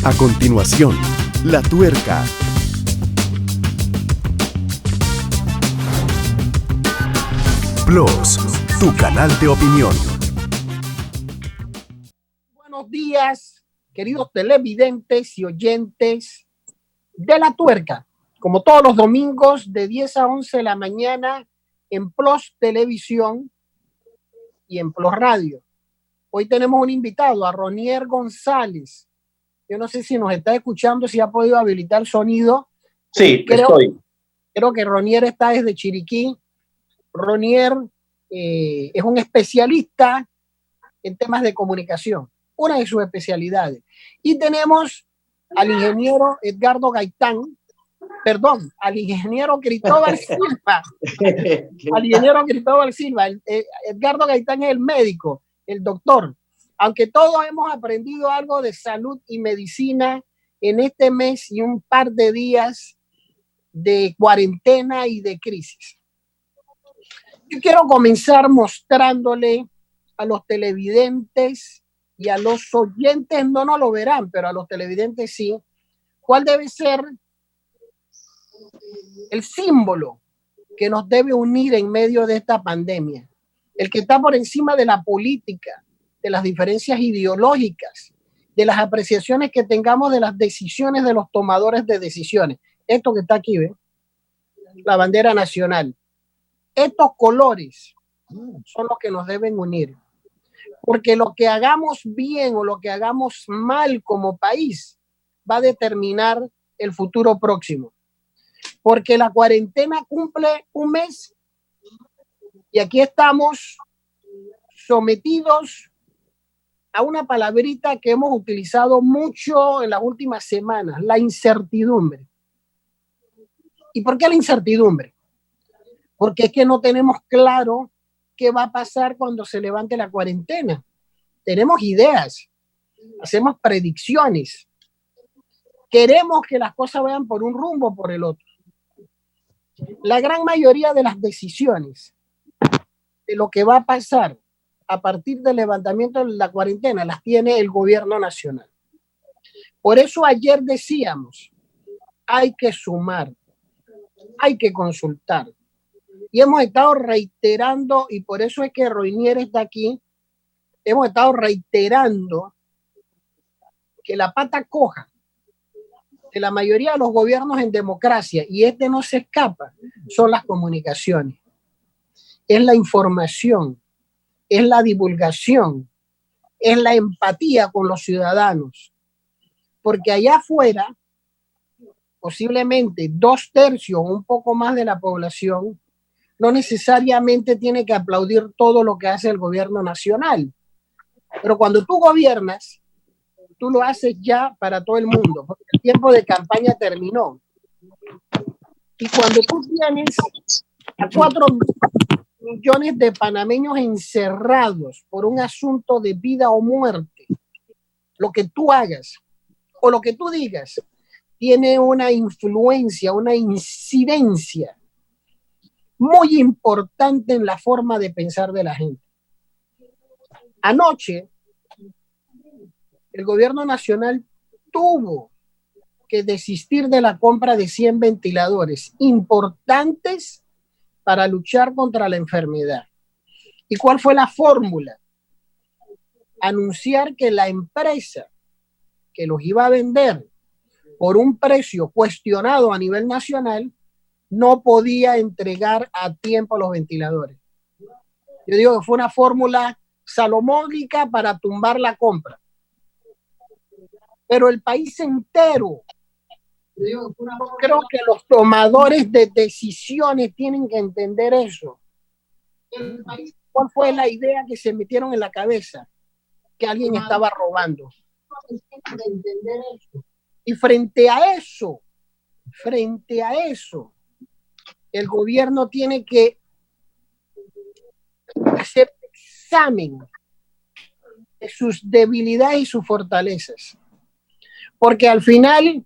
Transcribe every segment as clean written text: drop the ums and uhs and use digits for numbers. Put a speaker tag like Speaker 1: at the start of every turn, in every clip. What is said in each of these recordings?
Speaker 1: A continuación, La Tuerca. Plus, tu canal de opinión.
Speaker 2: Buenos días, queridos televidentes y oyentes de La Tuerca. Como todos los domingos de 10 a 11 de la mañana en Plus Televisión y en Plus Radio. Hoy tenemos un invitado, a Ronier González. Yo no sé si nos está escuchando, si ha podido habilitar el sonido.
Speaker 3: Sí, estoy.
Speaker 2: Creo que Ronier está desde Chiriquí. Ronier es un especialista en temas de comunicación, una de sus especialidades. Y tenemos al ingeniero Edgardo Gaitán, al ingeniero Cristóbal Silva. Al ingeniero Cristóbal Silva. Edgardo Gaitán es el médico, el doctor. Aunque todos hemos aprendido algo de salud y medicina en este mes y un par de días de cuarentena y de crisis. Yo quiero comenzar mostrándole a los televidentes y a los oyentes, no lo verán, pero a los televidentes sí, cuál debe ser el símbolo que nos debe unir en medio de esta pandemia, el que está por encima de la política, de las diferencias ideológicas, de las apreciaciones que tengamos de las decisiones de los tomadores de decisiones. Esto que está aquí, ¿ven? La bandera nacional. Estos colores son los que nos deben unir, porque lo que hagamos bien o lo que hagamos mal como país va a determinar el futuro próximo, porque la cuarentena cumple un mes y aquí estamos sometidos a una palabrita que hemos utilizado mucho en las últimas semanas, la incertidumbre. ¿Y por qué la incertidumbre? Porque es que no tenemos claro qué va a pasar cuando se levante la cuarentena. Tenemos ideas, hacemos predicciones, queremos que las cosas vayan por un rumbo o por el otro. La gran mayoría de las decisiones de lo que va a pasar a partir del levantamiento de la cuarentena las tiene el gobierno nacional. Por eso ayer decíamos, hay que sumar, hay que consultar. Y hemos estado reiterando, y por eso es que Ronier está aquí, hemos estado reiterando que la pata coja de la mayoría de los gobiernos en democracia, y este no se escapa, son las comunicaciones, es la información, es la divulgación, es la empatía con los ciudadanos. Porque allá afuera, posiblemente 2/3 o un poco más de la población no necesariamente tiene que aplaudir todo lo que hace el gobierno nacional. Pero cuando tú gobiernas, tú lo haces ya para todo el mundo, porque el tiempo de campaña terminó. Y cuando tú tienes a 4 millones de panameños encerrados por un asunto de vida o muerte, lo que tú hagas o lo que tú digas tiene una influencia, una incidencia muy importante en la forma de pensar de la gente. Anoche, el gobierno nacional tuvo que desistir de la compra de 100 ventiladores importantes para luchar contra la enfermedad. ¿Y cuál fue la fórmula? Anunciar que la empresa que los iba a vender por un precio cuestionado a nivel nacional no podía entregar a tiempo los ventiladores. Yo digo que fue una fórmula salomónica para tumbar la compra. Pero el país entero, yo creo que los tomadores de decisiones tienen que entender eso. ¿Cuál fue la idea que se metieron en la cabeza? Que alguien estaba robando. Y frente a eso, el gobierno tiene que hacer examen de sus debilidades y sus fortalezas. Porque al final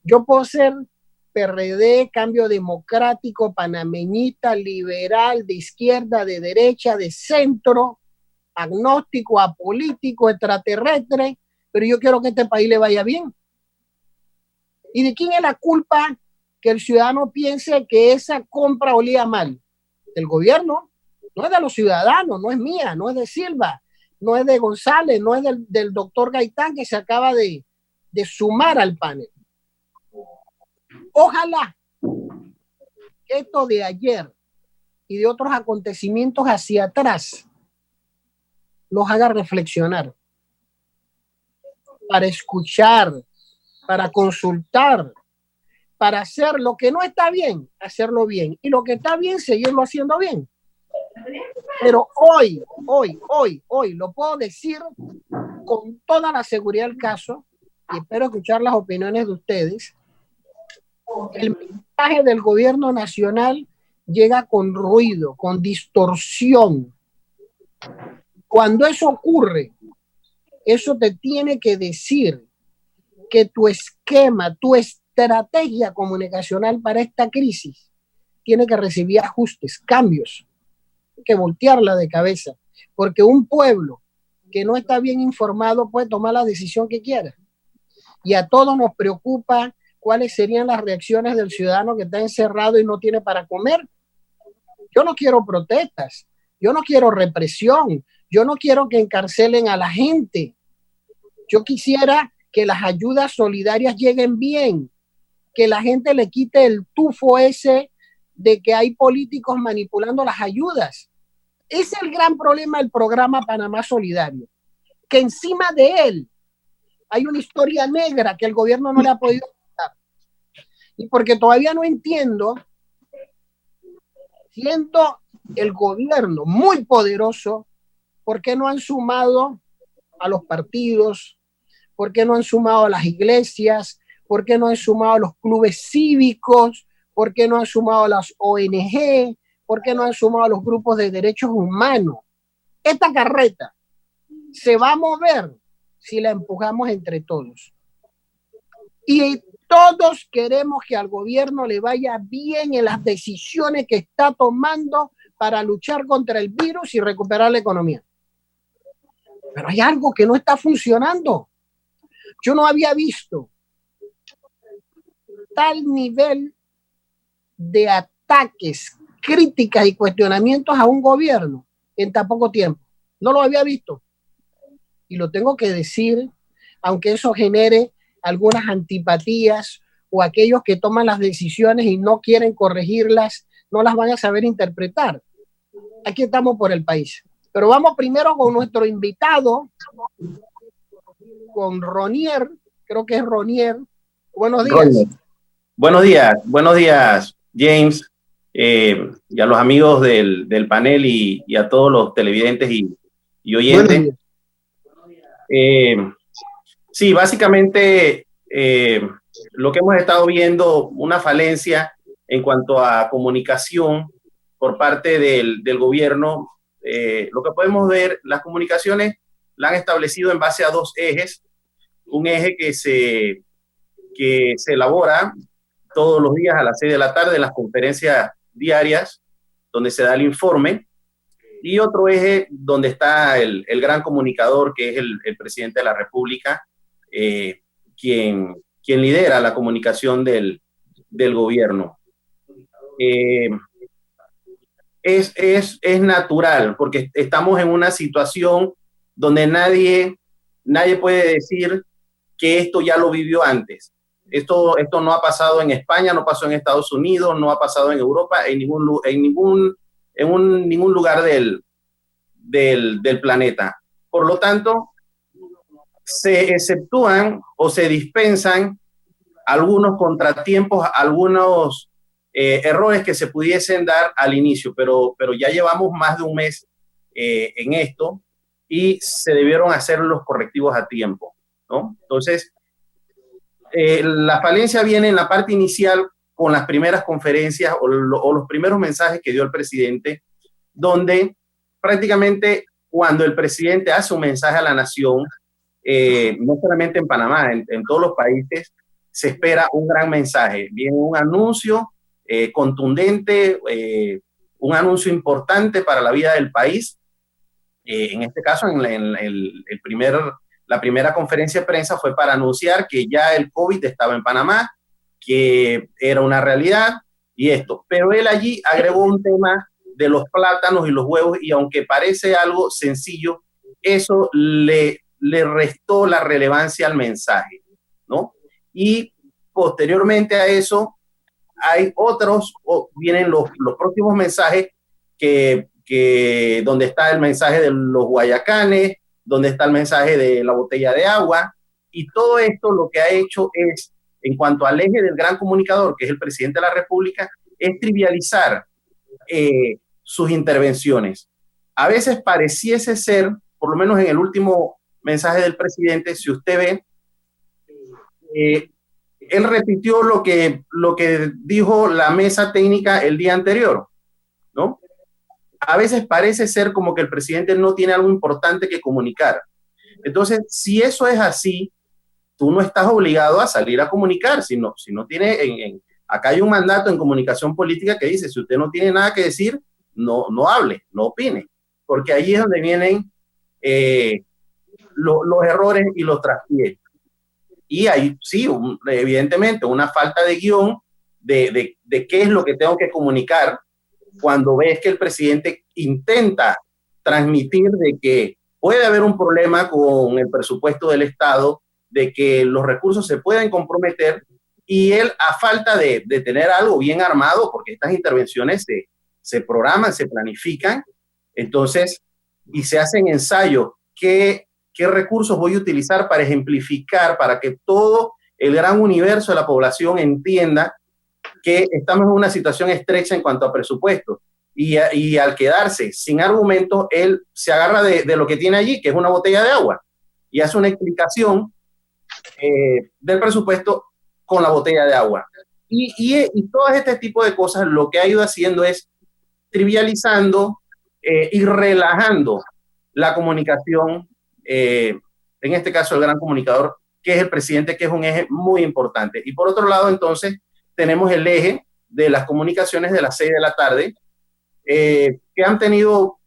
Speaker 2: yo puedo ser PRD, Cambio Democrático, panameñita, liberal, de izquierda, de derecha, de centro, agnóstico, apolítico, extraterrestre, pero yo quiero que a este país le vaya bien. ¿Y de quién es la culpa que el ciudadano piense que esa compra olía mal? Del gobierno, no es de los ciudadanos, no es mía, no es de Silva, no es de González, no es del doctor Gaitán que se acaba de sumar al panel. Ojalá que esto de ayer y de otros acontecimientos hacia atrás los haga reflexionar, para escuchar, para consultar, para hacer lo que no está bien, hacerlo bien, y lo que está bien, seguirlo haciendo bien. Pero hoy, lo puedo decir con toda la seguridad del caso, y espero escuchar las opiniones de ustedes. El mensaje del gobierno nacional llega con ruido, con distorsión. Cuando eso ocurre, eso te tiene que decir que tu esquema, tu estrategia comunicacional para esta crisis tiene que recibir ajustes, cambios, que voltearla de cabeza, porque un pueblo que no está bien informado puede tomar la decisión que quiera. Y a todos nos preocupa cuáles serían las reacciones del ciudadano que está encerrado y no tiene para comer. Yo no quiero protestas, yo no quiero represión, yo no quiero que encarcelen a la gente. Yo quisiera que las ayudas solidarias lleguen bien, que la gente le quite el tufo ese de que hay políticos manipulando las ayudas. Ese es el gran problema del programa Panamá Solidario, que encima de él hay una historia negra que el gobierno no le ha podido contar. Y porque todavía no entiendo, siendo el gobierno muy poderoso, ¿por qué no han sumado a los partidos? ¿Por qué no han sumado a las iglesias? ¿Por qué no han sumado a los clubes cívicos? ¿Por qué no han sumado a las ONG? ¿Por qué no han sumado a los grupos de derechos humanos? Esta carreta se va a mover si la empujamos entre todos. Y todos queremos que al gobierno le vaya bien en las decisiones que está tomando para luchar contra el virus y recuperar la economía. Pero hay algo que no está funcionando. Yo no había visto tal nivel de ataques, críticas y cuestionamientos a un gobierno en tan poco tiempo. No lo había visto. Y lo tengo que decir, aunque eso genere algunas antipatías o aquellos que toman las decisiones y no quieren corregirlas, no las van a saber interpretar. Aquí estamos por el país. Pero vamos primero con nuestro invitado, con Ronier, creo que es Ronier. Buenos días.
Speaker 3: Ronier. Buenos días, James, y a los amigos del panel y a todos los televidentes y oyentes. Sí, básicamente lo que hemos estado viendo, una falencia en cuanto a comunicación por parte del gobierno. Lo que podemos ver, las comunicaciones la han establecido en base a dos ejes. Un eje que se elabora todos los días a las 6 de la tarde en las conferencias diarias, donde se da el informe, y otro eje donde está el gran comunicador, que es el presidente de la República, quien lidera la comunicación del gobierno. Es natural, porque estamos en una situación donde nadie puede decir que esto ya lo vivió antes. Esto no ha pasado en España, no pasó en Estados Unidos, no ha pasado en Europa, en ningún lugar del planeta. Por lo tanto, se exceptúan o se dispensan algunos contratiempos, algunos errores que se pudiesen dar al inicio, pero ya llevamos más de un mes en esto y se debieron hacer los correctivos a tiempo, ¿no? Entonces, la falencia viene en la parte inicial con las primeras conferencias o los primeros mensajes que dio el presidente, donde prácticamente cuando el presidente hace un mensaje a la nación, no solamente en Panamá, en todos los países, se espera un gran mensaje. Viene un anuncio contundente, un anuncio importante para la vida del país. En este caso, en el primer la primera conferencia de prensa fue para anunciar que ya el COVID estaba en Panamá, que era una realidad y esto. Pero él allí agregó un tema de los plátanos y los huevos, y aunque parece algo sencillo, eso le restó la relevancia al mensaje, ¿no? Y posteriormente a eso hay otros, vienen los próximos mensajes donde está el mensaje de los guayacanes, donde está el mensaje de la botella de agua, y todo esto lo que ha hecho es, en cuanto al eje del gran comunicador, que es el presidente de la República, es trivializar sus intervenciones. A veces pareciese ser, por lo menos en el último mensaje del presidente, si usted ve, él repitió lo que dijo la mesa técnica el día anterior, ¿no? A veces parece ser como que el presidente no tiene algo importante que comunicar. Entonces, si eso es así, tú no estás obligado a salir a comunicar. Si no tiene, acá hay un mandato en comunicación política que dice, si usted no tiene nada que decir, no hable, no opine, porque ahí es donde vienen los errores y los traspiés. Y hay, sí, evidentemente, una falta de guión de qué es lo que tengo que comunicar cuando ves que el presidente intenta transmitir de que puede haber un problema con el presupuesto del Estado, de que los recursos se pueden comprometer, y él, a falta de tener algo bien armado, porque estas intervenciones se programan, se planifican, entonces, y se hacen ensayos, ¿qué recursos voy a utilizar para ejemplificar, para que todo el gran universo de la población entienda que estamos en una situación estrecha en cuanto a presupuesto? Y al quedarse sin argumentos, él se agarra de lo que tiene allí, que es una botella de agua, y hace una explicación del presupuesto con la botella de agua. Y todo este tipo de cosas lo que ha ido haciendo es trivializando y relajando la comunicación, en este caso el gran comunicador, que es el presidente, que es un eje muy importante. Y por otro lado, entonces, tenemos el eje de las comunicaciones de las 6 de la tarde, que han tenido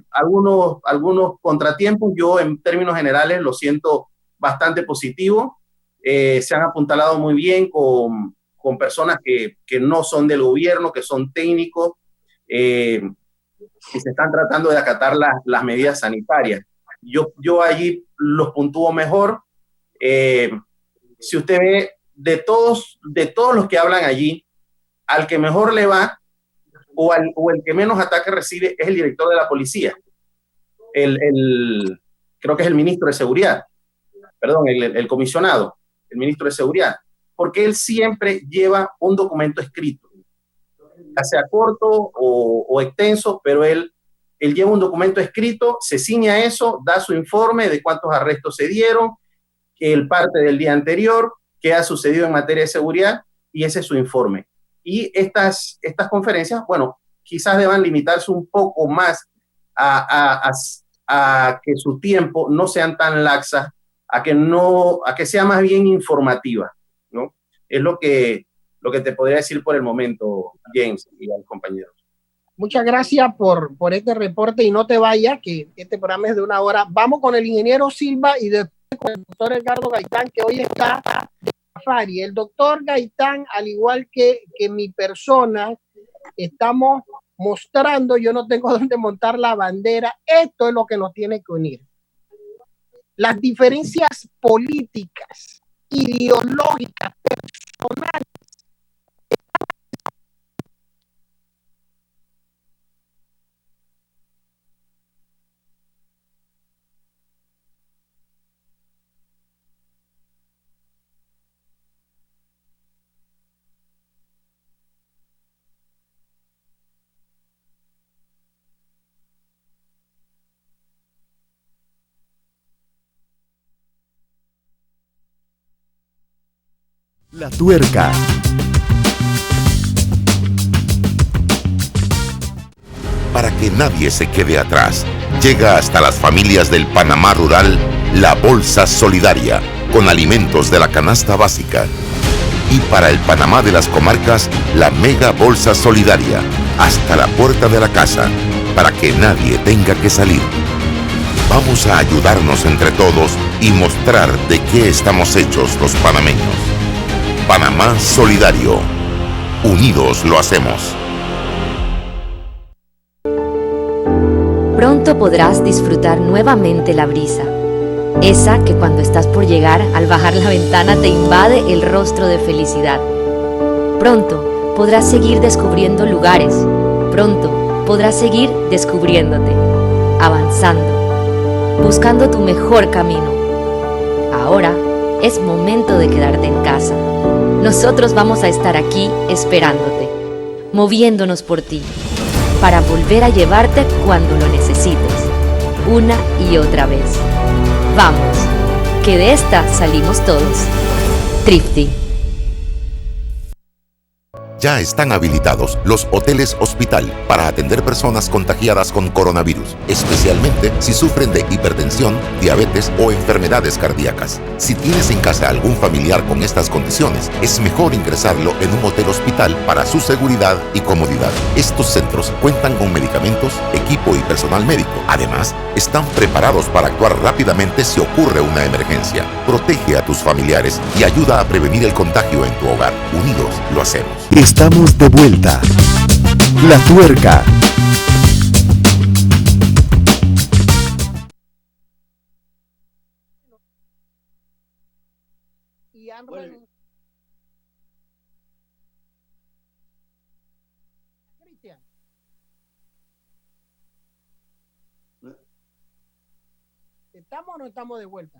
Speaker 3: algunos contratiempos. Yo, en términos generales, lo siento bastante positivo. Se han apuntalado muy bien con personas que no son del gobierno, que son técnicos, y se están tratando de acatar las medidas sanitarias. Yo allí los puntúo mejor. Si usted ve, de todos los que hablan allí, al que mejor le va o el que menos ataque recibe es el director de la policía. Creo que es el ministro de Seguridad, perdón, el comisionado, el ministro de Seguridad, porque él siempre lleva un documento escrito, ya sea corto o extenso, pero él lleva un documento escrito, se ciña a eso, da su informe de cuántos arrestos se dieron, el parte del día anterior, qué ha sucedido en materia de seguridad, y ese es su informe. Y estas conferencias, bueno, quizás deban limitarse un poco más a que su tiempo no sean tan laxas, a que sea más bien informativa, ¿no? Es lo que te podría decir por el momento, James y al compañero.
Speaker 2: Muchas gracias por este reporte, y no te vayas, que este programa es de 1 hora. Vamos con el ingeniero Silva y después con el doctor Edgardo Gaitán, que hoy está de safari. El doctor Gaitán, al igual que mi persona, estamos mostrando, yo no tengo dónde montar la bandera. Esto es lo que nos tiene que unir. Las diferencias políticas, ideológicas, personales,
Speaker 1: La Tuerca.
Speaker 4: Para que nadie se quede atrás, llega hasta las familias del Panamá rural la Bolsa Solidaria, con alimentos de la canasta básica. Y para el Panamá de las comarcas, la Mega Bolsa Solidaria, hasta la puerta de la casa, para que nadie tenga que salir. Vamos a ayudarnos entre todos y mostrar de qué estamos hechos los panameños. Panamá Solidario. Unidos lo hacemos.
Speaker 5: Pronto podrás disfrutar nuevamente la brisa, esa que cuando estás por llegar, al bajar la ventana te invade el rostro de felicidad. Pronto podrás seguir descubriendo lugares, pronto podrás seguir descubriéndote, avanzando, buscando tu mejor camino. Ahora es momento de quedarte en casa. Nosotros vamos a estar aquí esperándote, moviéndonos por ti, para volver a llevarte cuando lo necesites, una y otra vez. Vamos, que de esta salimos todos. Trifty.
Speaker 4: Ya están habilitados los hoteles hospital para atender personas contagiadas con coronavirus, especialmente si sufren de hipertensión, diabetes o enfermedades cardíacas. Si tienes en casa algún familiar con estas condiciones, es mejor ingresarlo en un hotel hospital para su seguridad y comodidad. Estos centros cuentan con medicamentos, equipo y personal médico. Además, están preparados para actuar rápidamente si ocurre una emergencia. Protege a tus familiares y ayuda a prevenir el contagio en tu hogar. Unidos lo hacemos.
Speaker 1: Estamos de vuelta. La Tuerca.
Speaker 2: Y han renunciado. Cristian. ¿Estamos o no estamos de vuelta?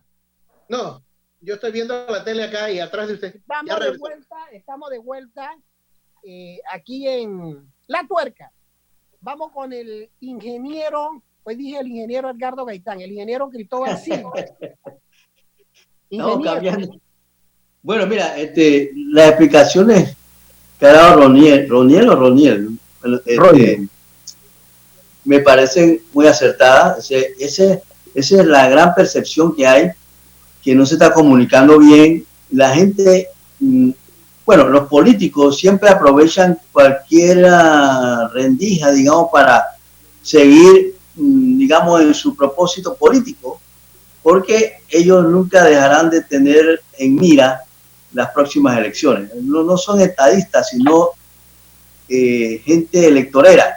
Speaker 6: No, yo estoy viendo la tele acá y atrás de usted.
Speaker 2: Estamos de vuelta aquí en La Tuerca. Vamos con el ingeniero, pues dije el ingeniero Edgardo Gaitán, el ingeniero Cristóbal Silva.
Speaker 7: Estamos cambiando. Bueno, mira, las explicaciones que ha dado Roniel, me parecen muy acertadas. Esa es la gran percepción que hay, que no se está comunicando bien. La gente, bueno, los políticos siempre aprovechan cualquier rendija, digamos, para seguir, digamos, en su propósito político, porque ellos nunca dejarán de tener en mira las próximas elecciones. No son estadistas, sino gente electorera.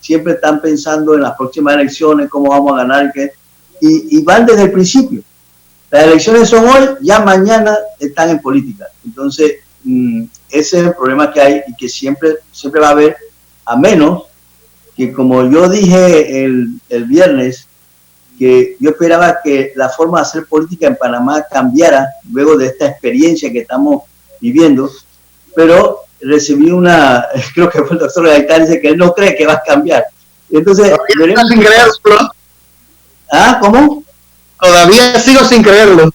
Speaker 7: Siempre están pensando en las próximas elecciones, cómo vamos a ganar, y van desde el principio. Las elecciones son hoy, ya mañana están en política. Entonces, ese es el problema que hay y que siempre va a haber, a menos que, como yo dije el viernes, que yo esperaba que la forma de hacer política en Panamá cambiara luego de esta experiencia que estamos viviendo, pero recibí creo que fue el doctor Gaitán, dice que él no cree que va a cambiar. Entonces,
Speaker 6: todavía sin creerlo.
Speaker 7: ¿Ah? ¿Cómo?
Speaker 6: Todavía sigo sin creerlo.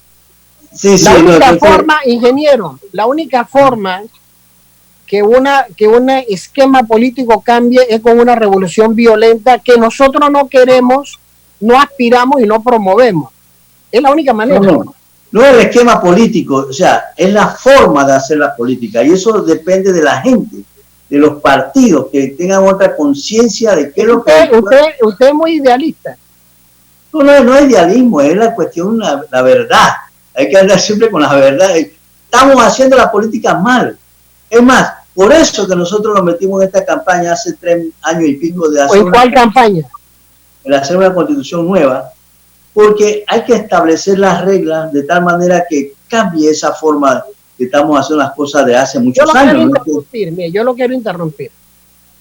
Speaker 7: Sí,
Speaker 2: la única forma, ingeniero, la única forma que un esquema político cambie es con una revolución violenta que nosotros no queremos, no aspiramos y no promovemos. Es la única manera.
Speaker 7: No es el esquema político, o sea, es la forma de hacer la política, y eso depende de la gente, de los partidos, que tengan otra conciencia de qué es lo que...
Speaker 2: Usted es muy idealista.
Speaker 7: No es idealismo, es la cuestión, la verdad. Hay que hablar siempre con la verdad. Estamos haciendo la política mal. Es más, por eso que nosotros nos metimos en esta campaña hace 3 años y pico de hacer...
Speaker 2: ¿En cuál campaña?
Speaker 7: El hacer una constitución nueva, porque hay que establecer las reglas de tal manera que cambie esa forma que estamos haciendo las cosas de hace muchos años.
Speaker 2: Yo lo quiero interrumpir.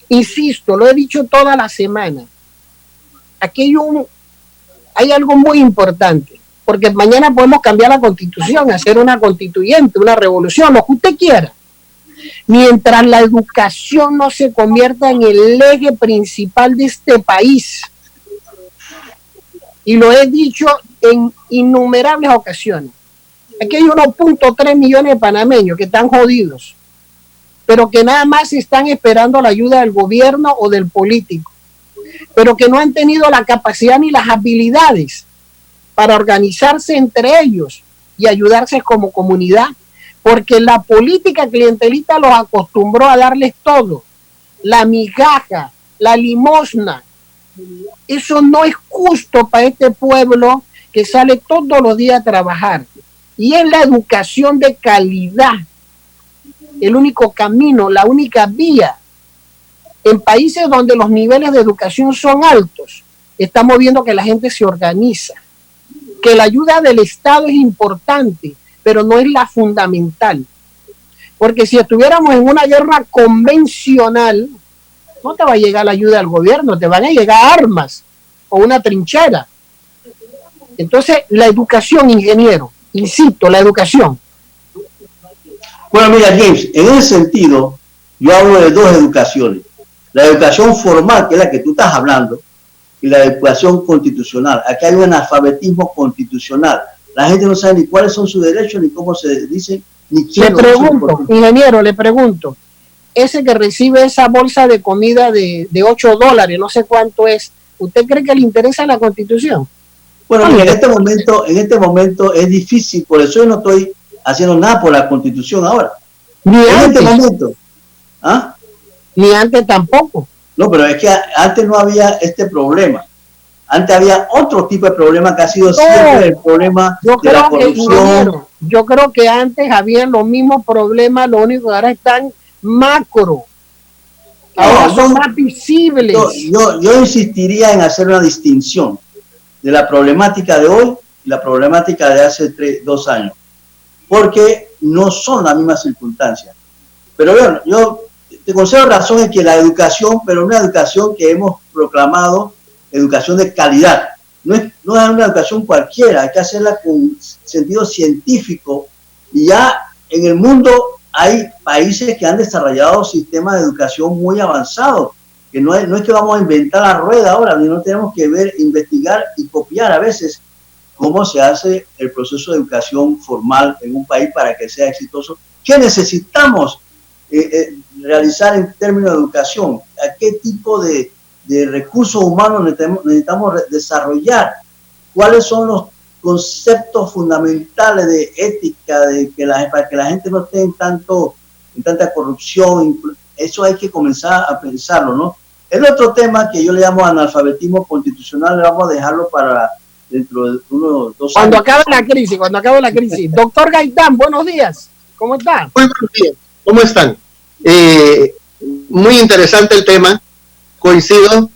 Speaker 2: Insisto, lo he dicho toda la semana. Aquí hay algo muy importante, porque mañana podemos cambiar la constitución, hacer una constituyente, una revolución, lo que usted quiera. Mientras la educación no se convierta en el eje principal de este país, y lo he dicho en innumerables ocasiones, aquí hay 1.3 millones de panameños que están jodidos, pero que nada más están esperando la ayuda del gobierno o del político, pero que no han tenido la capacidad ni las habilidades para organizarse entre ellos y ayudarse como comunidad, porque la política clientelista los acostumbró a darles todo, la migaja, la limosna, Eso no es justo para este pueblo que sale todos los días a trabajar. Y es la educación de calidad el único camino, la única vía. En países donde los niveles de educación son altos, estamos viendo que la gente se organiza, que la ayuda del Estado es importante, pero no es la fundamental. Porque si estuviéramos en una guerra convencional, no te va a llegar la ayuda del gobierno, te van a llegar armas o una trinchera. Entonces, la educación, ingeniero, insisto, la educación.
Speaker 7: Bueno, mira, James, en ese sentido, yo hablo de dos educaciones. La educación formal, que es la que tú estás hablando, y la educación constitucional. Aquí hay un analfabetismo constitucional. La gente no sabe ni cuáles son sus derechos, ni cómo se dicen, ni quién. Le
Speaker 2: pregunto, ingeniero, le pregunto, ese que recibe esa bolsa de comida de $8, no sé cuánto es, ¿usted cree que le interesa la Constitución?
Speaker 7: Bueno, en este momento es difícil, por eso yo no estoy haciendo nada por la Constitución ahora.
Speaker 2: Ni
Speaker 7: en
Speaker 2: antes.
Speaker 7: Este momento. ¿Ah?
Speaker 2: Ni antes tampoco.
Speaker 7: No, pero es que antes no había este problema. Antes había otro tipo de problema que ha sido siempre el problema de la corrupción.
Speaker 2: Yo creo que antes había los mismos problemas, lo único que ahora están macro. Ahora son más visibles.
Speaker 7: Yo insistiría en hacer una distinción de la problemática de hoy y la problemática de hace 2 años, porque no son las mismas circunstancias. Pero bueno, yo te concedo razón en que la educación, pero una educación que hemos proclamado, educación de calidad, no es una educación cualquiera, hay que hacerla con sentido científico, y ya en el mundo hay países que han desarrollado sistemas de educación muy avanzados, que no es que vamos a inventar la rueda ahora, no tenemos que ver, investigar y copiar a veces cómo se hace el proceso de educación formal en un país para que sea exitoso. ¿Qué necesitamos realizar en términos de educación? ¿A qué tipo de recursos humanos necesitamos desarrollar? ¿Cuáles son los conceptos fundamentales de ética para que la gente no esté en tanta corrupción? Eso hay que comenzar a pensarlo, ¿no? El otro tema que yo le llamo analfabetismo constitucional, le vamos a dejarlo para dentro de unos 2 años.
Speaker 2: Cuando acabe la crisis. Doctor Gaitán, buenos días. ¿Cómo está?
Speaker 6: Muy buenos días. ¿Cómo están? Muy interesante el tema. Coincido.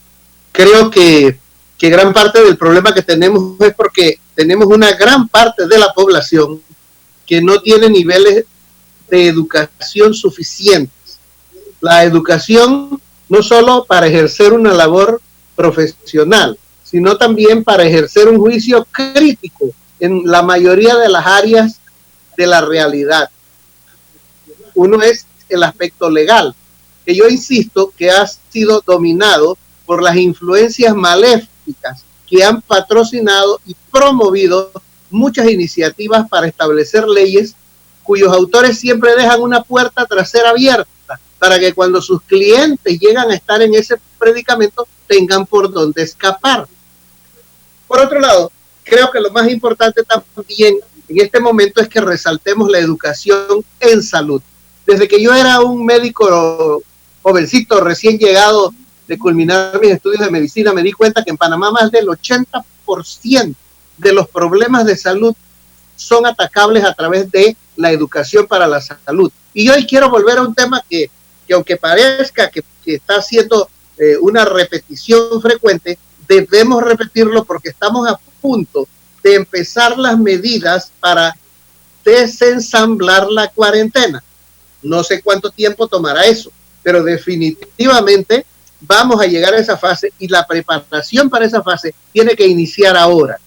Speaker 6: Creo que gran parte del problema que tenemos es porque tenemos una gran parte de la población que no tiene niveles de educación suficientes. La educación no solo para ejercer una labor profesional, sino también para ejercer un juicio crítico en la mayoría de las áreas de la realidad. Uno es el aspecto legal, que yo insisto que ha sido dominado por las influencias maléficas que han patrocinado y promovido muchas iniciativas para establecer leyes cuyos autores siempre dejan una puerta trasera abierta para que cuando sus clientes llegan a estar en ese predicamento tengan por dónde escapar. Por otro lado, creo que lo más importante también en este momento es que resaltemos la educación en salud. Desde que yo era un médico jovencito recién llegado de culminar mis estudios de medicina, me di cuenta que en Panamá más del 80% de los problemas de salud son atacables a través de la educación para la salud. Y hoy quiero volver a un tema que aunque parezca que está siendo una repetición frecuente, debemos repetirlo porque estamos a punto de empezar las medidas para desensamblar la cuarentena. No sé cuánto tiempo tomará eso, pero definitivamente vamos a llegar a esa fase y la preparación para esa fase tiene que iniciar ahora.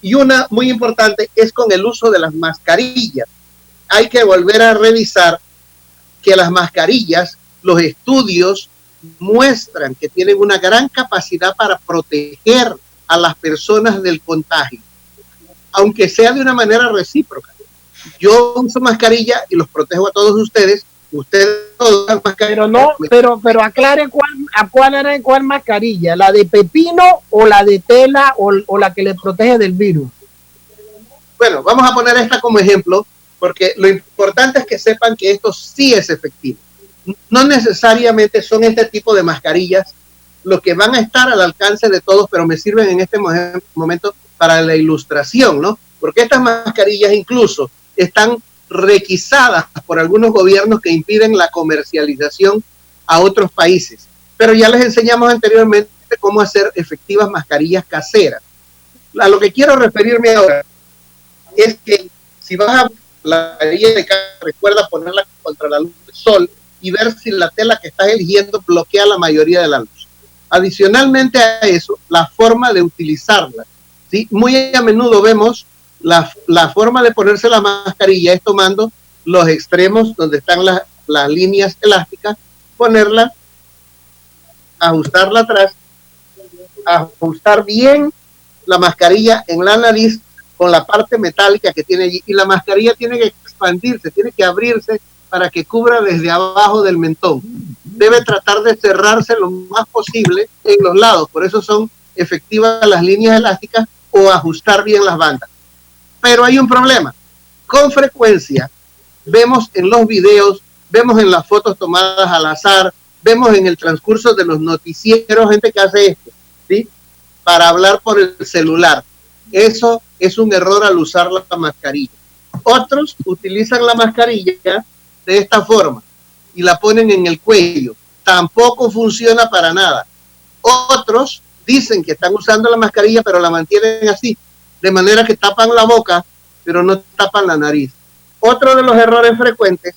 Speaker 6: Y una muy importante es con el uso de las mascarillas. Hay que volver a revisar que las mascarillas, los estudios muestran que tienen una gran capacidad para proteger a las personas del contagio, aunque sea de una manera recíproca. Yo uso mascarilla y los protejo a todos ustedes. Ustedes no usan mascarilla.
Speaker 2: Pero aclare cuál mascarilla, la de pepino o la de tela o la que le protege del virus.
Speaker 6: Bueno, vamos a poner esta como ejemplo porque lo importante es que sepan que esto sí es efectivo. No necesariamente son este tipo de mascarillas lo que van a estar al alcance de todos, pero me sirven en este momento para la ilustración, ¿no? Porque estas mascarillas incluso están requisadas por algunos gobiernos que impiden la comercialización a otros países. Pero ya les enseñamos anteriormente cómo hacer efectivas mascarillas caseras. A lo que quiero referirme ahora es que si vas a la mascarilla de casa, recuerda ponerla contra la luz del sol y ver si la tela que estás eligiendo bloquea la mayoría de la luz. Adicionalmente a eso, la forma de utilizarla, ¿sí? Muy a menudo vemos la forma de ponerse la mascarilla es tomando los extremos donde están las líneas elásticas, ponerla, ajustarla atrás, ajustar bien la mascarilla en la nariz con la parte metálica que tiene allí, y la mascarilla tiene que expandirse, tiene que abrirse para que cubra desde abajo del mentón. Debe tratar de cerrarse lo más posible en los lados, por eso son efectivas las líneas elásticas, o ajustar bien las bandas. Pero hay un problema. Con frecuencia vemos en los videos, vemos en las fotos tomadas al azar, vemos en el transcurso de los noticieros gente que hace esto, ¿sí? Para hablar por el celular. Eso es un error al usar la mascarilla. Otros utilizan la mascarilla de esta forma y la ponen en el cuello. Tampoco funciona para nada. Otros dicen que están usando la mascarilla, pero la mantienen así, de manera que tapan la boca, pero no tapan la nariz. Otro de los errores frecuentes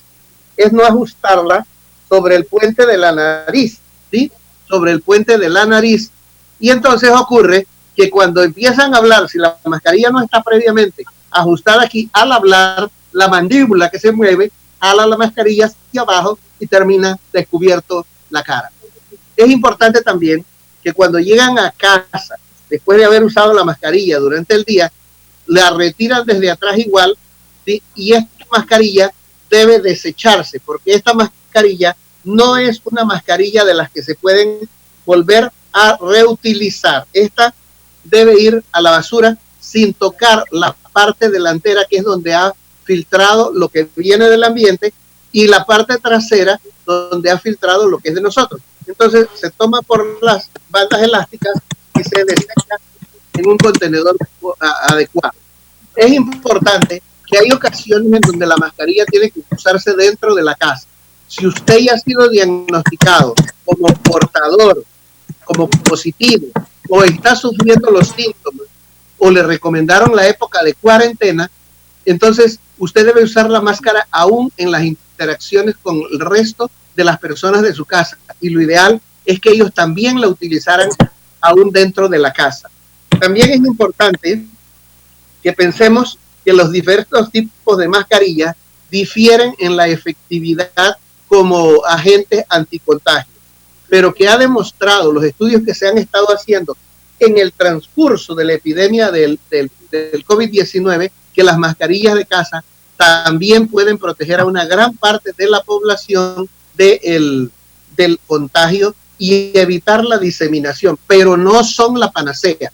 Speaker 6: es no ajustarla sobre el puente de la nariz, ¿sí? Sobre el puente de la nariz. Y entonces ocurre que cuando empiezan a hablar, si la mascarilla no está previamente ajustada aquí, al hablar, la mandíbula que se mueve, jala la mascarilla hacia abajo y termina descubierto la cara. Es importante también que cuando llegan a casa, después de haber usado la mascarilla durante el día, la retiran desde atrás igual, ¿sí? Y esta mascarilla debe desecharse, porque esta mascarilla no es una mascarilla de las que se pueden volver a reutilizar. Esta debe ir a la basura sin tocar la parte delantera, que es donde ha filtrado lo que viene del ambiente, y la parte trasera donde ha filtrado lo que es de nosotros. Entonces se toma por las bandas elásticas y se desecha en un contenedor adecuado. Es importante que hay ocasiones en donde la mascarilla tiene que usarse dentro de la casa. Si usted ya ha sido diagnosticado como portador, como positivo, o está sufriendo los síntomas, o le recomendaron la época de cuarentena, entonces usted debe usar la máscara aún en las interacciones con el resto de las personas de su casa, y lo ideal es que ellos también la utilizaran aún dentro de la casa. También es importante que pensemos que los diversos tipos de mascarillas difieren en la efectividad como agentes anticontagio, pero que ha demostrado los estudios que se han estado haciendo en el transcurso de la epidemia del COVID-19 que las mascarillas de casa también pueden proteger a una gran parte de la población del contagio y evitar la diseminación, pero no son la panacea.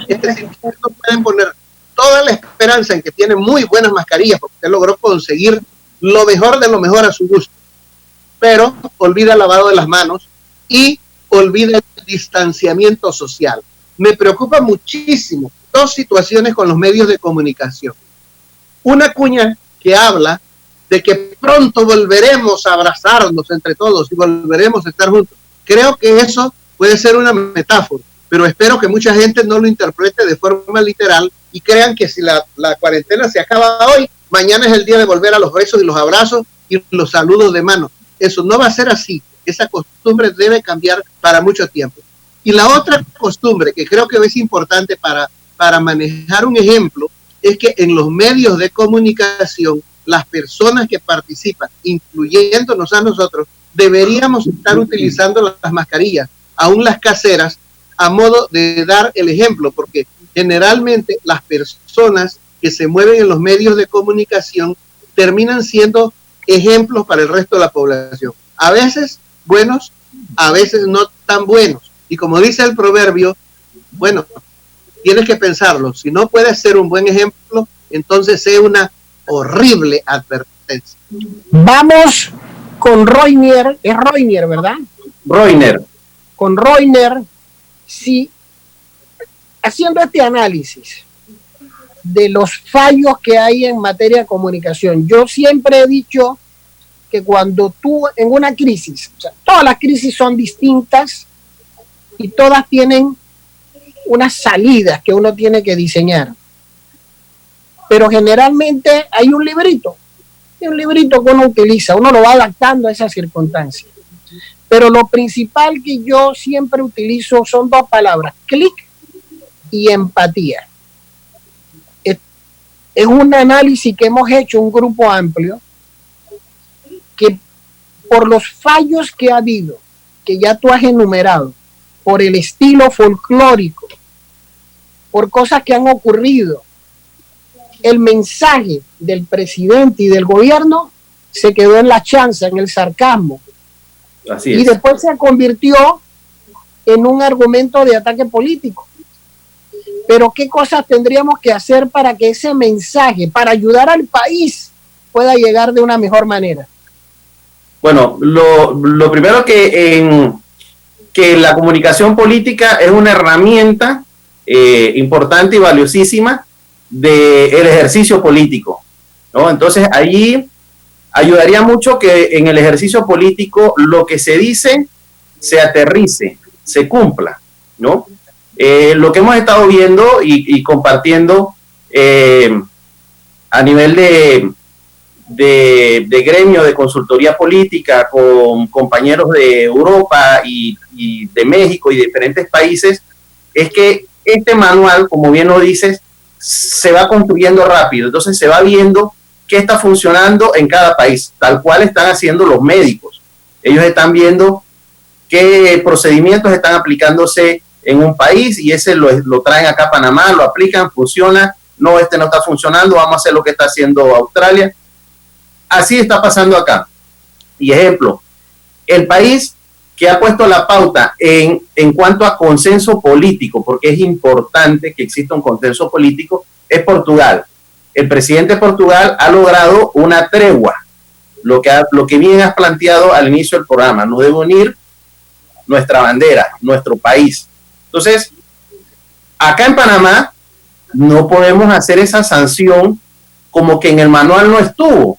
Speaker 6: Es decir, pueden poner toda la esperanza en que tiene muy buenas mascarillas porque usted logró conseguir lo mejor de lo mejor a su gusto, pero olvida el lavado de las manos y olvida el distanciamiento social. Me preocupa muchísimo dos situaciones con los medios de comunicación. Una cuña que habla de que pronto volveremos a abrazarnos entre todos y volveremos a estar juntos. Creo que eso puede ser una metáfora, pero espero que mucha gente no lo interprete de forma literal y crean que si la cuarentena se acaba hoy, mañana es el día de volver a los besos y los abrazos y los saludos de mano. Eso no va a ser así. Esa costumbre debe cambiar para mucho tiempo. Y la otra costumbre que creo que es importante para manejar un ejemplo es que en los medios de comunicación, las personas que participan, incluyéndonos a nosotros, deberíamos estar utilizando las mascarillas, aún las caseras, a modo de dar el ejemplo, porque generalmente las personas que se mueven en los medios de comunicación terminan siendo ejemplos para el resto de la población. A veces buenos, a veces no tan buenos. Y como dice el proverbio, bueno, tienes que pensarlo. Si no puedes ser un buen ejemplo, entonces sé una horrible advertencia.
Speaker 2: Vamos con Roiner, es Roiner, ¿verdad?
Speaker 3: Roiner.
Speaker 2: Con Roiner, si haciendo este análisis de los fallos que hay en materia de comunicación, yo siempre he dicho que cuando tú en una crisis, o sea, todas las crisis son distintas y todas tienen unas salidas que uno tiene que diseñar. Pero generalmente hay un librito que uno utiliza, uno lo va adaptando a esas circunstancias. Pero lo principal que yo siempre utilizo son dos palabras, clic y empatía. Es un análisis que hemos hecho un grupo amplio, que por los fallos que ha habido, que ya tú has enumerado, por el estilo folclórico, por cosas que han ocurrido, el mensaje del presidente y del gobierno se quedó en la chanza, en el sarcasmo.
Speaker 3: Así es.
Speaker 2: Y después se convirtió en un argumento de ataque político. Pero ¿qué cosas tendríamos que hacer para que ese mensaje, para ayudar al país, pueda llegar de una mejor manera?
Speaker 3: Bueno, lo primero que la comunicación política es una herramienta importante y valiosísima del ejercicio político, ¿no? Entonces, allí ayudaría mucho que en el ejercicio político lo que se dice se aterrice, se cumpla, ¿no? Lo que hemos estado viendo y compartiendo a nivel de gremio de consultoría política con compañeros de Europa y de México y de diferentes países, es que este manual, como bien lo dices, se va construyendo rápido. Entonces se va viendo qué está funcionando en cada país, tal cual están haciendo los médicos. Ellos están viendo qué procedimientos están aplicándose en un país y ese lo traen acá a Panamá, lo aplican, funciona. No, este no está funcionando, vamos a hacer lo que está haciendo Australia. Así está pasando acá. Y ejemplo, el país que ha puesto la pauta en cuanto a consenso político, porque es importante que exista un consenso político, es Portugal. El presidente de Portugal ha logrado una tregua, lo que bien has planteado al inicio del programa, nos debe unir nuestra bandera, nuestro país. Entonces, acá en Panamá no podemos hacer esa sanción como que en el manual no estuvo.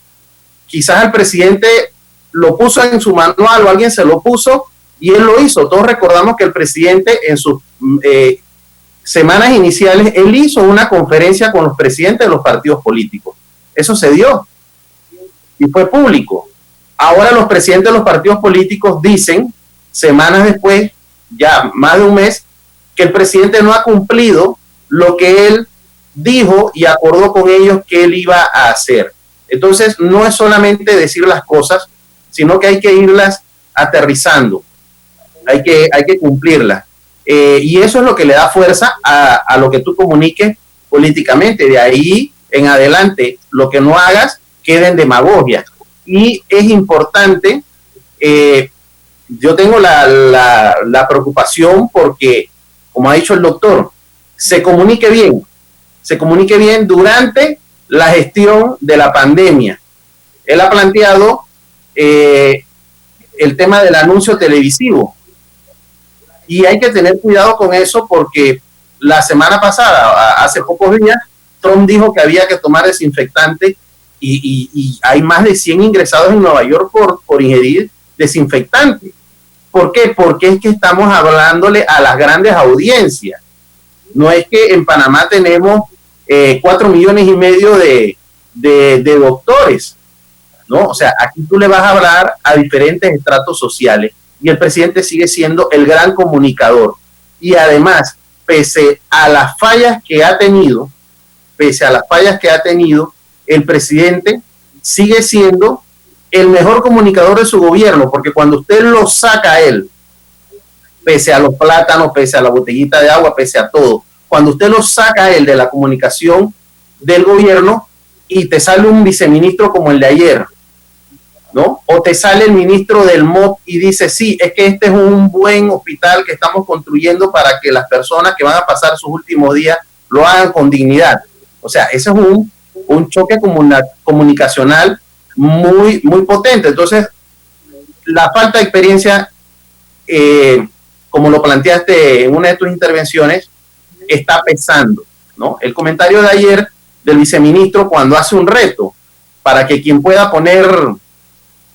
Speaker 3: Quizás el presidente lo puso en su manual o alguien se lo puso y él lo hizo. Todos recordamos que el presidente en sus semanas iniciales, él hizo una conferencia con los presidentes de los partidos políticos. Eso se dio y fue público. Ahora los presidentes de los partidos políticos dicen, semanas después, ya más de un mes, que el presidente no ha cumplido lo que él dijo y acordó con ellos que él iba a hacer. Entonces, no es solamente decir las cosas, sino que hay que irlas aterrizando, hay que cumplirlas. Y eso es lo que le da fuerza a lo que tú comuniques políticamente. De ahí en adelante, lo que no hagas queda en demagogia. Y es importante, yo tengo la preocupación porque, como ha dicho el doctor, se comunique bien durante la gestión de la pandemia. Él ha planteado el tema del anuncio televisivo y hay que tener cuidado con eso porque la semana pasada, hace pocos días, Trump dijo que había que tomar desinfectante y hay más de 100 ingresados en Nueva York por ingerir desinfectante. ¿Por qué? Porque es que estamos hablándole a las grandes audiencias. No es que en Panamá tenemos 4,5 millones de doctores, ¿no? O sea, aquí tú le vas a hablar a diferentes estratos sociales y el presidente sigue siendo el gran comunicador. Y además, pese a las fallas que ha tenido, el presidente sigue siendo el mejor comunicador de su gobierno, porque cuando usted lo saca a él, pese a los plátanos, pese a la botellita de agua, pese a todo, cuando usted lo saca a él de la comunicación del gobierno y te sale un viceministro como el de ayer, ¿no? O te sale el ministro del MOP y dice, sí, es que este es un buen hospital que estamos construyendo para que las personas que van a pasar sus últimos días lo hagan con dignidad. O sea, ese es un choque comunicacional muy, muy potente. Entonces, la falta de experiencia como lo planteaste en una de tus intervenciones, está pesando, ¿no? El comentario de ayer del viceministro cuando hace un reto para que quien pueda poner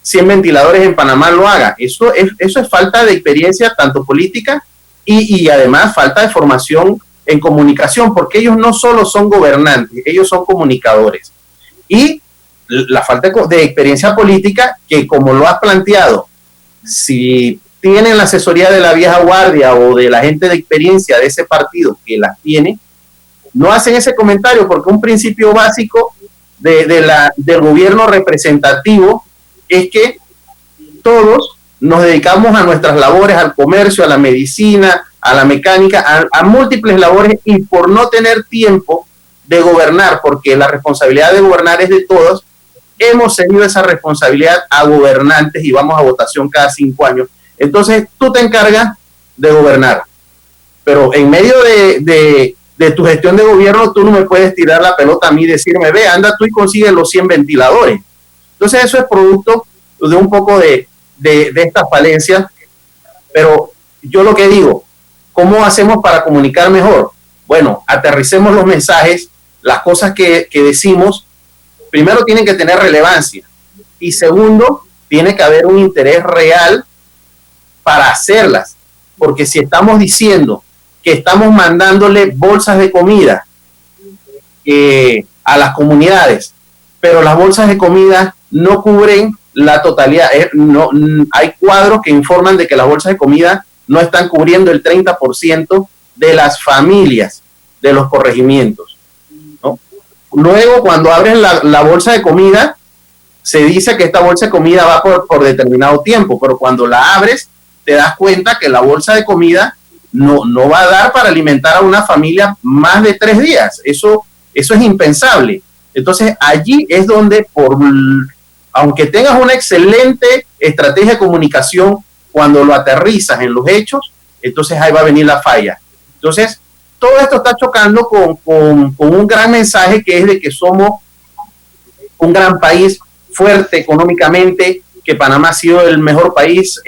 Speaker 3: 100 ventiladores en Panamá lo haga. Eso es falta de experiencia tanto política y además falta de formación en comunicación, porque ellos no solo son gobernantes, ellos son comunicadores. Y la falta de experiencia política, que como lo has planteado, si tienen la asesoría de la vieja guardia o de la gente de experiencia de ese partido que las tiene, no hacen ese comentario, porque un principio básico del gobierno representativo es que todos nos dedicamos a nuestras labores, al comercio, a la medicina, a la mecánica, a múltiples labores, y por no tener tiempo de gobernar, porque la responsabilidad de gobernar es de todos, hemos cedido esa responsabilidad a gobernantes y vamos a votación cada 5 años. Entonces tú te encargas de gobernar, pero en medio de tu gestión de gobierno tú no me puedes tirar la pelota a mí y decirme, ve, anda tú y consigue los 100 ventiladores. Entonces eso es producto de un poco de estas falencias, pero yo lo que digo, ¿cómo hacemos para comunicar mejor? Bueno, aterricemos los mensajes, las cosas que decimos, primero tienen que tener relevancia y segundo, tiene que haber un interés real para hacerlas, porque si estamos diciendo que estamos mandándole bolsas de comida a las comunidades, pero las bolsas de comida no cubren la totalidad, hay cuadros que informan de que las bolsas de comida no están cubriendo el 30% de las familias de los corregimientos, ¿no? Luego, cuando abren la bolsa de comida, se dice que esta bolsa de comida va por determinado tiempo, pero cuando la abres, te das cuenta que la bolsa de comida no va a dar para alimentar a una familia más de 3 días. Eso es impensable. Entonces, allí es donde, aunque tengas una excelente estrategia de comunicación, cuando lo aterrizas en los hechos, entonces ahí va a venir la falla. Entonces, todo esto está chocando con un gran mensaje, que es de que somos un gran país, fuerte económicamente, que Panamá ha sido el mejor país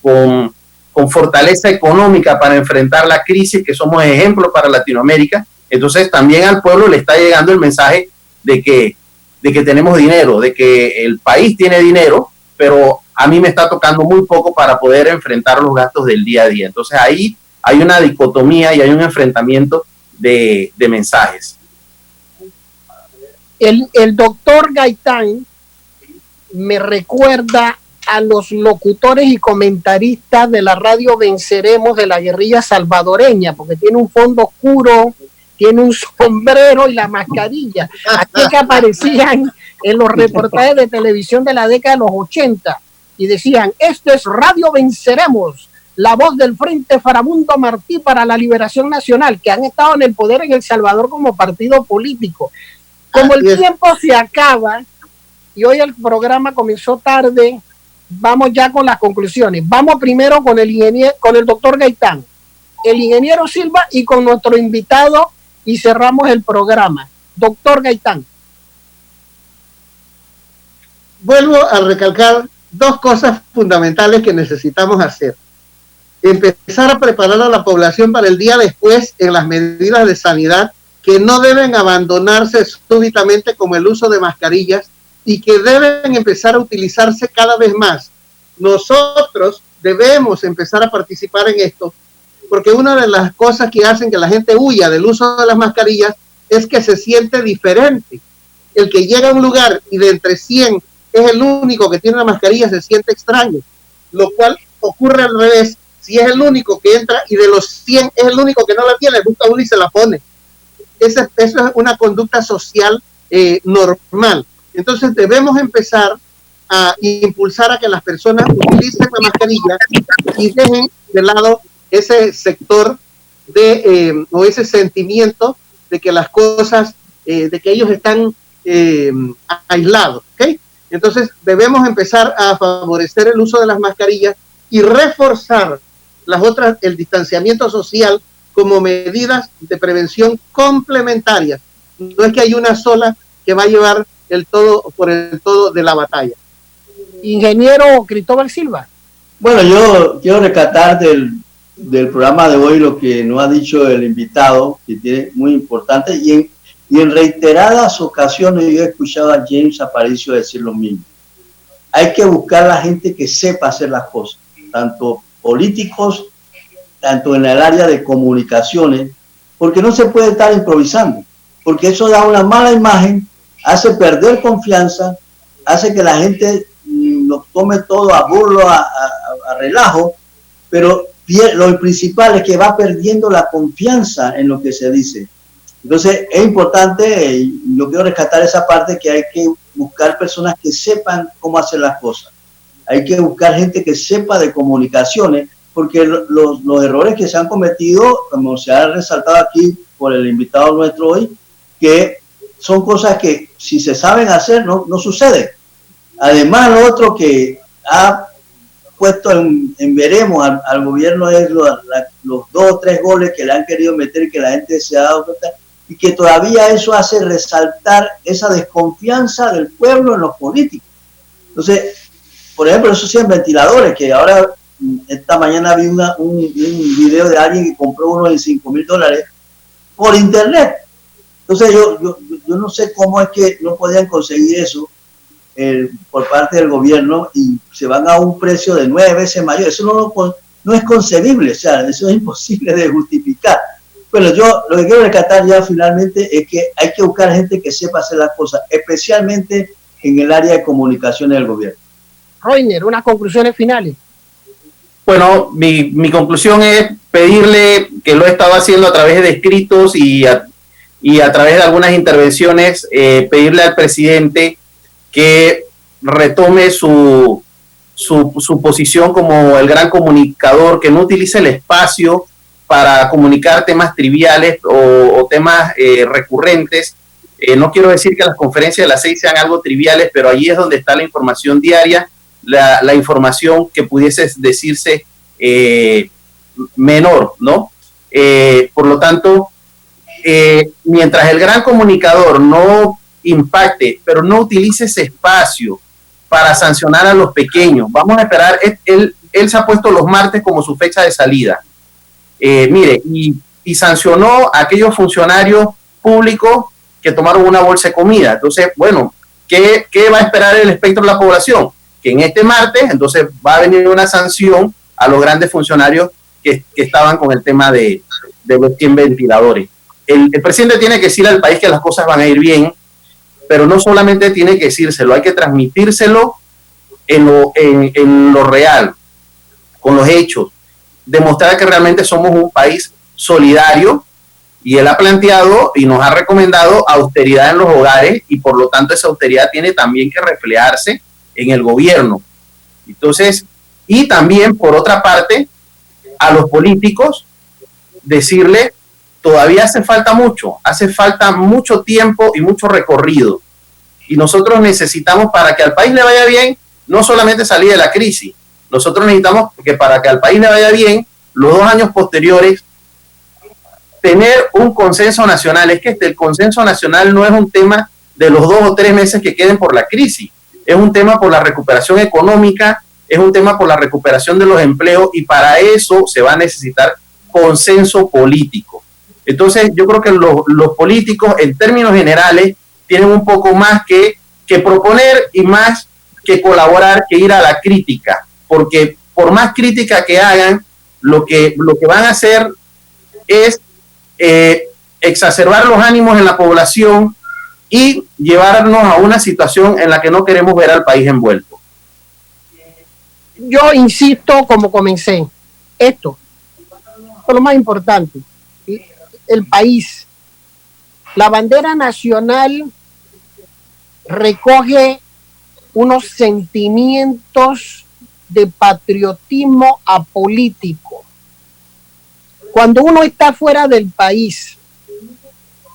Speaker 3: con fortaleza económica para enfrentar la crisis, que somos ejemplo para Latinoamérica. Entonces también al pueblo le está llegando el mensaje de que tenemos dinero, de que el país tiene dinero, pero a mí me está tocando muy poco para poder enfrentar los gastos del día a día. Entonces ahí hay una dicotomía y hay un enfrentamiento de mensajes.
Speaker 2: El doctor Gaitán me recuerda a los locutores y comentaristas de la radio Venceremos de la guerrilla salvadoreña, porque tiene un fondo oscuro, tiene un sombrero y la mascarilla, así que aparecían en los reportajes de televisión de la década de los 80 y decían, esto es Radio Venceremos, la voz del Frente Farabundo Martí para la Liberación Nacional, que han estado en el poder en El Salvador como partido político. Como el tiempo se acaba y hoy el programa comenzó tarde, vamos ya con las conclusiones. Vamos primero con el doctor Gaitán, el ingeniero Silva y con nuestro invitado y cerramos el programa. Doctor Gaitán.
Speaker 6: Vuelvo a recalcar 2 cosas fundamentales que necesitamos hacer. Empezar a preparar a la población para el día después en las medidas de sanidad, que no deben abandonarse súbitamente, como el uso de mascarillas, y que deben empezar a utilizarse cada vez más. Nosotros debemos empezar a participar en esto, porque una de las cosas que hacen que la gente huya del uso de las mascarillas es que se siente diferente. El que llega a un lugar y de entre 100 es el único que tiene una mascarilla se siente extraño, lo cual ocurre al revés. Si es el único que entra y de los 100 es el único que no la tiene, busca uno y se la pone. Eso es una conducta social normal. Entonces debemos empezar a impulsar a que las personas utilicen la mascarilla y dejen de lado ese sector o ese sentimiento de que las cosas, de que ellos están aislados, ¿ok? Entonces debemos empezar a favorecer el uso de las mascarillas y reforzar las otras, el distanciamiento social, como medidas de prevención complementarias. No es que hay una sola que va a llevar el todo de la batalla.
Speaker 2: Ingeniero Cristóbal Silva.
Speaker 7: Bueno, yo quiero rescatar del programa de hoy lo que nos ha dicho el invitado, que tiene muy importante, y en reiteradas ocasiones yo he escuchado a James Aparicio decir lo mismo. Hay que buscar a la gente que sepa hacer las cosas, tanto políticos, tanto en el área de comunicaciones, porque no se puede estar improvisando, porque eso da una mala imagen, hace perder confianza, hace que la gente lo tome todo a burlo, a relajo, pero lo principal es que va perdiendo la confianza en lo que se dice. Entonces es importante, y yo quiero rescatar esa parte, que hay que buscar personas que sepan cómo hacer las cosas. Hay que buscar gente que sepa de comunicaciones, porque los errores que se han cometido, como se ha resaltado aquí por el invitado nuestro hoy, que son cosas que si se saben hacer no sucede. Además, lo otro que ha puesto en veremos al gobierno es los 2 o 3 goles que le han querido meter y que la gente se ha dado cuenta, y que todavía eso hace resaltar esa desconfianza del pueblo en los políticos. Entonces, por ejemplo, esos 100 ventiladores, que ahora esta mañana vi un video de alguien que compró uno de $5,000 por internet. Entonces yo no sé cómo es que no podían conseguir eso por parte del gobierno, y se van a un precio de 9 veces mayor. Eso no es concebible, o sea, eso es imposible de justificar. Bueno, yo lo que quiero rescatar ya finalmente es que hay que buscar gente que sepa hacer las cosas, especialmente en el área de comunicaciones del gobierno.
Speaker 2: Reiner, unas conclusiones finales.
Speaker 3: Bueno, mi conclusión es pedirle, que lo he estado haciendo a través de escritos y a través de algunas intervenciones, pedirle al presidente que retome su posición como el gran comunicador, que no utilice el espacio para comunicar temas triviales o temas recurrentes. No quiero decir que las conferencias de las 6 sean algo triviales, pero allí es donde está la información diaria, la información que pudiese decirse menor, ¿no? Por lo tanto, mientras el gran comunicador no impacte, pero no utilice ese espacio para sancionar a los pequeños, vamos a esperar. Él se ha puesto los martes como su fecha de salida. Mire, y sancionó a aquellos funcionarios públicos que tomaron una bolsa de comida. Entonces, bueno, ¿qué va a esperar el espectro de la población? Que en este martes, entonces, va a venir una sanción a los grandes funcionarios que estaban con el tema de los 100 ventiladores. El presidente tiene que decir al país que las cosas van a ir bien, pero no solamente tiene que decírselo, hay que transmitírselo en lo real, con los hechos, demostrar que realmente somos un país solidario, y él ha planteado y nos ha recomendado austeridad en los hogares, y por lo tanto esa austeridad tiene también que reflejarse en el gobierno. Entonces, y también por otra parte, a los políticos decirle, todavía hace falta mucho tiempo y mucho recorrido, y nosotros necesitamos, para que al país le vaya bien, no solamente salir de la crisis, nosotros necesitamos que para que al país le vaya bien, los 2 años posteriores, tener un consenso nacional. Es que el consenso nacional no es un tema de los 2 o 3 meses que queden por la crisis, es un tema por la recuperación económica, es un tema por la recuperación de los empleos, y para eso se va a necesitar consenso político. Entonces yo creo que los políticos en términos generales tienen un poco más que proponer y más que colaborar, que ir a la crítica, porque por más crítica que hagan, lo que van a hacer es exacerbar los ánimos en la población y llevarnos a una situación en la que no queremos ver al país envuelto.
Speaker 2: Yo insisto, como comencé, esto es lo más importante. El país, la bandera nacional recoge unos sentimientos de patriotismo apolítico. Cuando uno está fuera del país,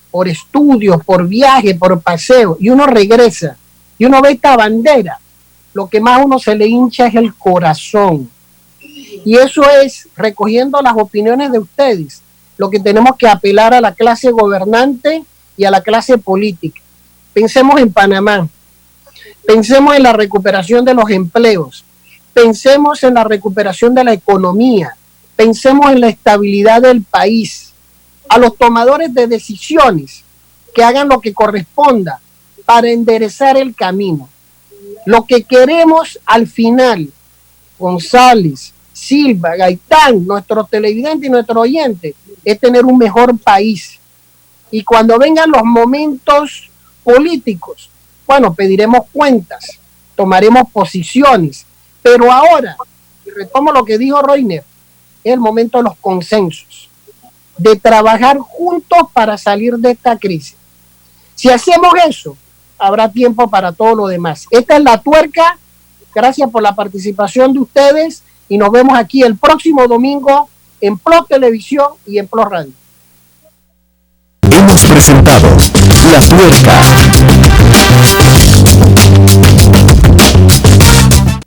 Speaker 2: por estudios, por viaje, por paseo, y uno regresa, y uno ve esta bandera, lo que más a uno se le hincha es el corazón. Y eso es, recogiendo las opiniones de ustedes, lo que tenemos que apelar a la clase gobernante y a la clase política. Pensemos en Panamá, pensemos en la recuperación de los empleos, pensemos en la recuperación de la economía, pensemos en la estabilidad del país, a los tomadores de decisiones que hagan lo que corresponda para enderezar el camino. Lo que queremos al final, González, Silva, Gaitán, nuestro televidente y nuestro oyente, es tener un mejor país. Y cuando vengan los momentos políticos, bueno, pediremos cuentas, tomaremos posiciones, pero ahora, y retomo lo que dijo Reiner, es el momento de los consensos, de trabajar juntos para salir de esta crisis. Si hacemos eso, habrá tiempo para todo lo demás. Esta es La Tuerca. Gracias por la participación de ustedes y nos vemos aquí el próximo domingo en Pro Televisión y en Pro Radio.
Speaker 1: Hemos presentado La Tuerca.